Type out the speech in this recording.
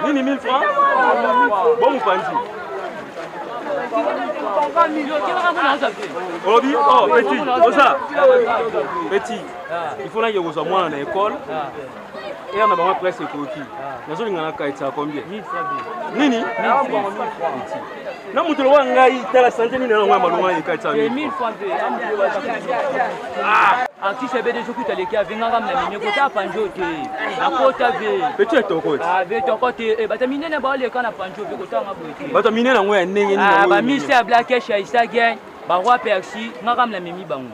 Nini 1000 francs? Bon ou pas ici? Oh, petit, ça. Petit, il faut que vous moi à l'école. Et on a vraiment presque coquille. Nous avons un combien? 1000 francs. Nini? 1000 francs. Non, mais tu as la santé, nous avons 1000 francs. Ah, qui s'est bien joué à l'équipe, venant à la côté à Panjote. À côté petit ton côté. Ah, ton côté. Et batamine n'a pas les cannes à Panjote, côté à Maboué. Batamine n'a pas un né. Ah, bah, Mister Black, Chaïsa Gang, Barwa Percy, Naram la Mimi Bang.